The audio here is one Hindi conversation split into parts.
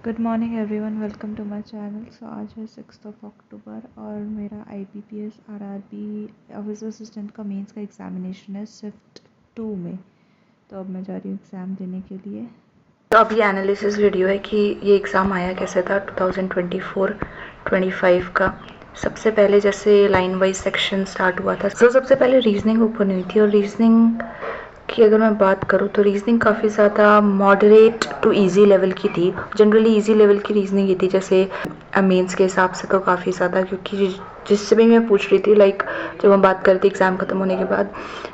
Good morning everyone, welcome to my channel. So आज है 6 अक्टूबर और मेरा IBPS RRB ऑफिस असिस्टेंट का मेंस का एग्जामिनेशन है शिफ्ट 2 में। तो अब मैं जा रही हूँ एग्ज़ाम देने के लिए। तो अब ये एनालिसिस वीडियो है कि ये एग्ज़ाम आया कैसे था 2024-25 का। सबसे पहले जैसे लाइन वाइज सेक्शन स्टार्ट हुआ था, तो सबसे पहले रीजनिंग ओपन हुई थी। और रीजनिंग की अगर मैं बात करूँ तो रीजनिंग काफ़ी ज़्यादा मॉडरेट टू इजी लेवल की थी। जनरली इजी लेवल की रीजनिंग ही थी, जैसे मेंस के हिसाब से तो काफ़ी ज़्यादा, क्योंकि जिससे भी मैं पूछ रही थी, लाइक जब हम बात करती एग्ज़ाम ख़त्म होने के बाद,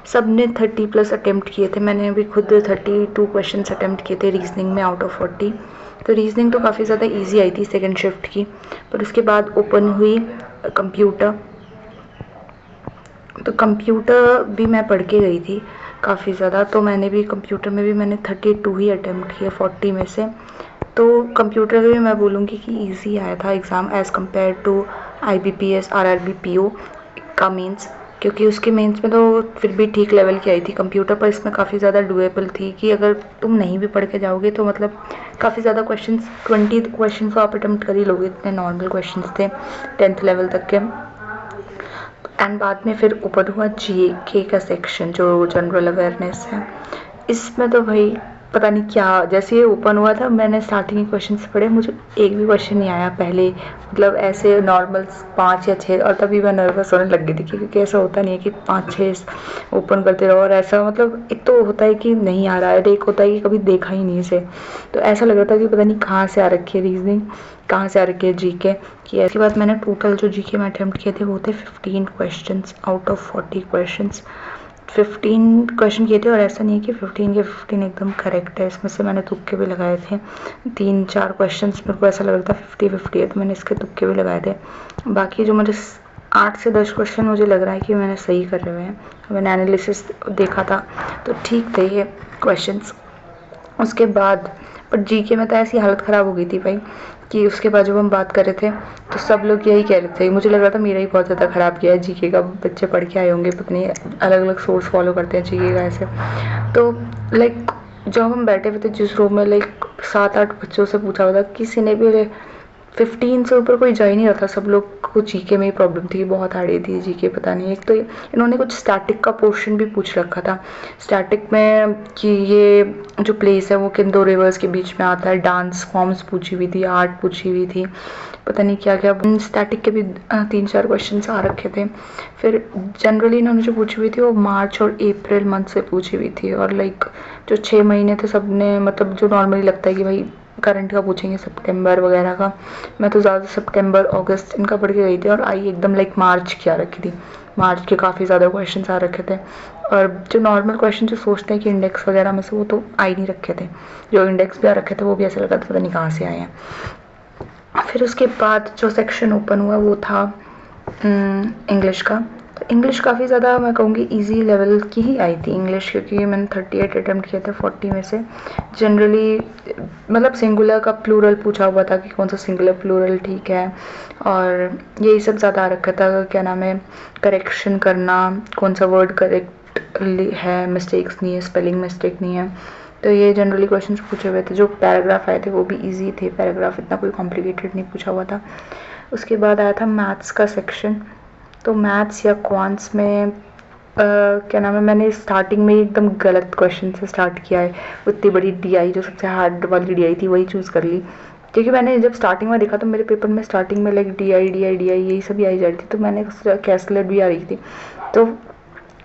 सब ने 30+ अटैम्प्ट किए थे। मैंने भी खुद 32 क्वेश्चन अटैम्प्ट किए थे रीजनिंग में आउट ऑफ 40। तो रीजनिंग तो काफ़ी ज़्यादा ईजी आई थी सेकेंड शिफ्ट की। पर उसके बाद ओपन हुई कंप्यूटर। तो कंप्यूटर भी मैं पढ़ के गई थी काफ़ी ज़्यादा। तो मैंने भी कंप्यूटर में भी मैंने 32 ही अटैम्प्ट किए 40 में से। तो कंप्यूटर में भी मैं बोलूँगी कि इजी आया था exam as compare to IBPS RRB PO का मेंस, क्योंकि उसके मेंस में तो फिर भी ठीक लेवल की आई थी कंप्यूटर। पर इसमें काफ़ी ज़्यादा डुएबल थी कि अगर तुम नहीं भी पढ़ के जाओगे तो मतलब काफ़ी ज़्यादा क्वेश्चंस, 20 क्वेश्चन तो आप अटैम्प्ट कर ही लोगे। इतने नॉर्मल क्वेश्चंस थे 10th लेवल तक के। एंड बाद में फिर ऊपर हुआ GK का सेक्शन, जो जनरल अवेयरनेस है। इसमें तो भाई पता नहीं क्या, जैसे ये ओपन हुआ था मैंने स्टार्टिंग के क्वेश्चन पढ़े, मुझे एक भी क्वेश्चन नहीं आया पहले, मतलब ऐसे नॉर्मल 5 या 6। और तभी मैं नर्वस होने लग गई थी, क्योंकि ऐसा होता नहीं है कि 5-6 ओपन करते रहो और ऐसा, मतलब एक तो होता है कि नहीं आ रहा है, एक होता है कि कभी देखा ही नहीं इसे। तो ऐसा लग रहा था कि पता नहीं कहाँ से आ रखी है रीजनिंग, कहाँ से आ रखी है GK की। ऐसी बात, मैंने टोटल जो GK में अटैम्प्ट किए थे वो थे 15 question out of 40 question. 15 question किए थे। और ऐसा नहीं है कि 15 के 15 एकदम करेक्ट है, इसमें से मैंने तुक्के भी लगाए थे। 3-4 क्वेश्चन मेरे को ऐसा लग रहा था 50-50 है, तो मैंने इसके तुक्के भी लगाए थे। बाकी जो मुझे 8 से 10 क्वेश्चन मुझे लग रहा है कि मैंने सही कर रहे हैं। मैंने एनालिसिस देखा था तो ठीक थे ये क्वेश्चंस। उसके बाद पर GK में तो ऐसी हालत ख़राब हो गई थी भाई, कि उसके बाद जब हम बात कर रहे थे तो सब लोग यही कह रहे थे, मुझे लग रहा था मेरा ही बहुत ज़्यादा ख़राब किया है GK का। बच्चे पढ़ के आए होंगे, पता नहीं अलग अलग सोर्स फॉलो करते हैं GK का ऐसे। तो लाइक जब हम बैठे हुए थे जिस रूम में, लाइक 7-8 बच्चों से पूछा हुआ था, किसी ने भी 15 से ऊपर कोई जा ही नहीं रहा था। सब लोग को GK में ही प्रॉब्लम थी, बहुत हार्ड थी GK, पता नहीं। एक तो इन्होंने कुछ स्टैटिक का पोर्शन भी पूछ रखा था, स्टैटिक में कि ये जो प्लेस है वो किन 2 रिवर्स के बीच में आता है। डांस फॉर्म्स पूछी हुई थी, आर्ट पूछी हुई थी, पता नहीं क्या क्या। स्टैटिक के भी 3-4 क्वेश्चन आ रखे थे। फिर जनरली इन्होंने जो पूछी हुई थी वो मार्च और अप्रैल मंथ से पूछी हुई थी। और लाइक जो 6 महीने थे सब ने, मतलब जो नॉर्मली लगता है कि भाई करंट का पूछेंगे सितंबर वगैरह का, मैं तो ज़्यादा सितंबर अगस्त इनका पढ़ के गई थी। और आई एकदम लाइक मार्च की आ रखी थी, मार्च के काफ़ी ज़्यादा क्वेश्चन आ रखे थे। और जो नॉर्मल क्वेश्चन जो सोचते हैं कि इंडेक्स वगैरह में से, वो तो आ ही नहीं रखे थे। जो इंडेक्स भी आ रखे थे वो भी ऐसा लगा था पता नहीं कहाँ से आए हैं। फिर उसके बाद जो सेक्शन ओपन हुआ वो था इंग्लिश का। तो इंग्लिश काफ़ी ज़्यादा मैं कहूँगी इजी लेवल की ही आई थी इंग्लिश, क्योंकि मैंने 38 अटैम्प्ट किए थे 40 में से। जनरली मतलब सिंगुलर का प्लूरल पूछा हुआ था कि कौन सा सिंगुलर प्लूरल ठीक है, और यही सब ज़्यादा आ रखा था। क्या नाम है, करेक्शन करना, कौन सा वर्ड करेक्ट है, मिस्टेक्स नहीं है, स्पेलिंग मिस्टेक नहीं है। तो ये जनरली क्वेश्चन पूछे हुए थे। जो पैराग्राफ आए थे वो भी इजी थे, पैराग्राफ इतना कोई कॉम्प्लिकेटेड नहीं पूछा हुआ था। उसके बाद आया था मैथ्स का सेक्शन। तो मैथ्स या क्वांट्स में क्या नाम है, मैंने स्टार्टिंग में एकदम गलत क्वेश्चन से स्टार्ट किया है। उतनी बड़ी DI, जो सबसे हार्ड वाली DI थी वही चूज़ कर ली, क्योंकि मैंने जब स्टार्टिंग में देखा तो मेरे पेपर में स्टार्टिंग में लाइक DI यही सभी आई जा रही थी। तो मैंने कैसलेट भी आ रही थी। तो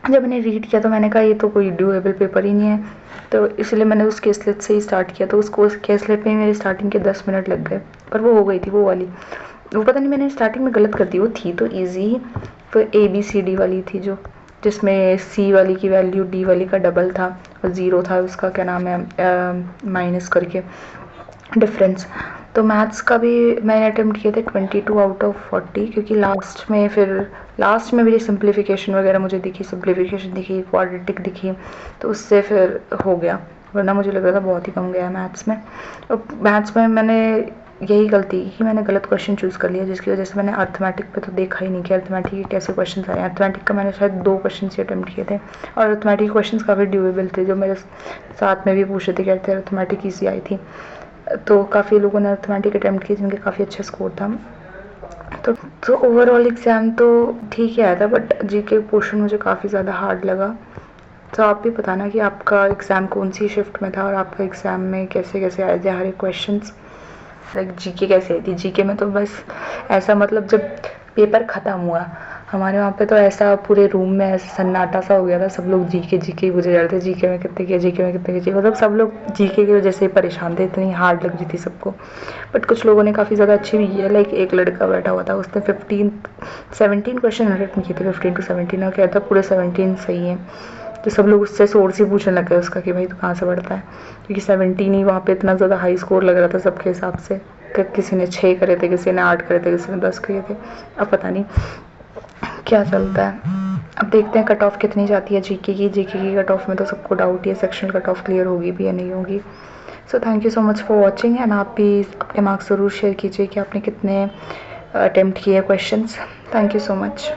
जब मैंने रीड किया तो मैंने कहा ये तो कोई डूएबल पेपर ही नहीं है, तो इसलिए मैंने उस केसलेट से ही स्टार्ट किया। तो उस केसलेट में मेरे स्टार्टिंग के 10 मिनट लग गए, पर वो हो गई थी वो वाली। वो पता नहीं मैंने स्टार्टिंग में गलत कर दी, वो थी तो ईजी ही। तो ABCD वाली थी जो, जिसमें C वाली की वैल्यू D वाली का डबल था और 0 था उसका, क्या नाम है, माइनस करके डिफरेंस। तो मैथ्स का भी मैंने अटेम्प्ट किए थे 22 आउट ऑफ 40, क्योंकि लास्ट में मेरी सिंप्लीफिकेशन वगैरह मुझे दिखी, सिंप्लीफिकेशन दिखी, क्वाड्रेटिक दिखी, तो उससे फिर हो गया। वरना मुझे लग रहा था बहुत ही कम गया मैथ्स में। और मैथ्स में मैंने यही गलती की कि मैंने गलत क्वेश्चन चूज़ कर लिया, जिसकी वजह से मैंने अर्थमेटिक पे तो देखा ही नहीं कि अर्थमेटिक के कैसे क्वेश्चन आए। अर्थमेटिक का मैंने शायद 2 क्वेश्चन ही अटेम्प्ट किए थे, और अर्थमेटिक क्वेश्चन काफ़ी ड्यूएबल थे। जो मेरे साथ में भी पूछ रहे थे, कहते थे अर्थमेटिक ईजी आई थी। तो काफ़ी लोगों ने अर्थमेटिक अटैम्प्ट किए जिनके काफ़ी अच्छा स्कोर था। तो ओवरऑल एग्ज़ाम तो ठीक ही आया था, बट जीके पोर्शन मुझे काफ़ी ज़्यादा हार्ड लगा। तो आप भी बताना कि आपका एग्ज़ाम कौन सी शिफ्ट में था और आपका एग्ज़ाम में कैसे कैसे आए थे हर एक क्वेश्चंस। लाइक जीके कैसे आई थी? जीके में तो बस ऐसा, मतलब जब पेपर ख़त्म हुआ हमारे वहाँ पे तो ऐसा पूरे रूम में ऐसा सन्नाटा सा हो गया था, सब लोग जीके जीके पूछे जा रहे थे, जीके में कितने किए, जीके में कितने किए, मतलब सब लोग जीके की वजह से ही परेशान थे, इतनी हार्ड लग रही थी सबको। बट कुछ लोगों ने काफ़ी ज़्यादा अच्छी भी की है। लाइक एक लड़का बैठा हुआ था, उसने 17 क्वेश्चन अटेम्प्ट किए थे, 15 to 17, और कहता पूरे 17 सही है। तो सब लोग उससे सोर्स ही पूछने लग गए उसका कि भाई तू कहाँ से पढ़ता है, क्योंकि 17 ही वहाँ पे इतना ज़्यादा हाई स्कोर लग रहा था सबके हिसाब से। किसी ने 6 करे थे, किसी ने 8 करे थे, किसी ने 10 किए थे। अब पता नहीं क्या चलता है। अब देखते हैं कट ऑफ कितनी जाती है जीके की कट ऑफ में तो सबको डाउट ही है सेक्शनल कट ऑफ क्लियर होगी भी या नहीं होगी। So thank you so much for watching, and आप भी अपने मार्क्स ज़रूर शेयर कीजिए कि आपने कितने अटेम्प्ट किए questions. Thank you so much.